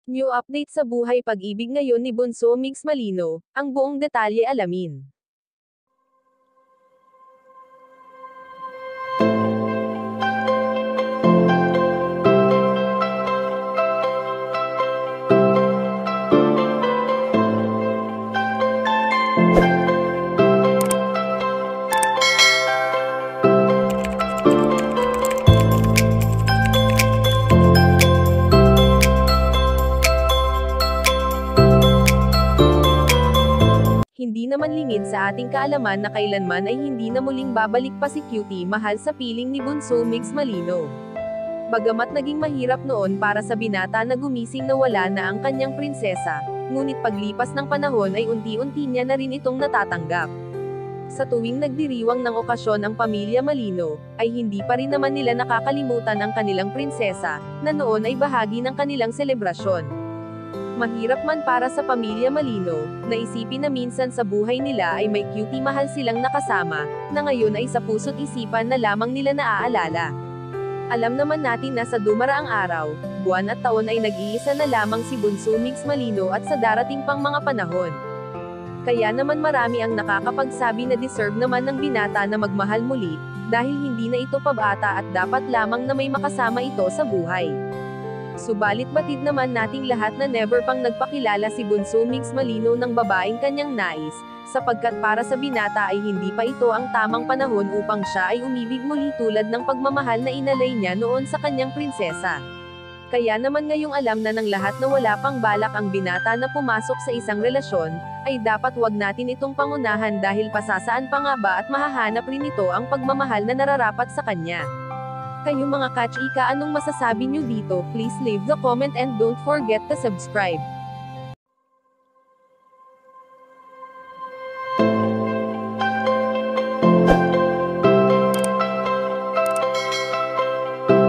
New update sa buhay pag-ibig ngayon ni Bunso Mix Malino, ang buong detalye alamin. Hindi naman lingid sa ating kaalaman na kailanman ay hindi na muling babalik pa si Cutie Mahal sa piling ni Bunso Mix Malino. Bagamat naging mahirap noon para sa binata na gumising na wala na ang kanyang prinsesa, ngunit paglipas ng panahon ay unti-unti niya na rin itong natatanggap. Sa tuwing nagdiriwang ng okasyon ang pamilya Malino, ay hindi pa rin naman nila nakakalimutan ang kanilang prinsesa, na noon ay bahagi ng kanilang selebrasyon. Mahirap man para sa pamilya Malino, na isipin na minsan sa buhay nila ay may Cutie Mahal silang nakasama, na ngayon ay sa puso't isipan na lamang nila naaalala. Alam naman natin na sa dumaraang araw, buwan at taon ay nag-iisa na lamang si Bunso Mix Malino at sa darating pang mga panahon. Kaya naman marami ang nakakapagsabi na deserve naman ng binata na magmahal muli, dahil hindi na ito pabata at dapat lamang na may makasama ito sa buhay. Subalit batid naman nating lahat na never pang nagpakilala si Bunso Mix Malino ng babaeng kanyang nais, sapagkat para sa binata ay hindi pa ito ang tamang panahon upang siya ay umibig muli tulad ng pagmamahal na inalay niya noon sa kanyang prinsesa. Kaya naman ngayong alam na ng lahat na wala pang balak ang binata na pumasok sa isang relasyon, ay dapat wag natin itong pangunahan dahil pasasaan pa nga ba at mahahanap rin ito ang pagmamahal na nararapat sa kanya. Kayo mga kachika, anong masasabi nyo dito? Please leave the comment and don't forget to subscribe.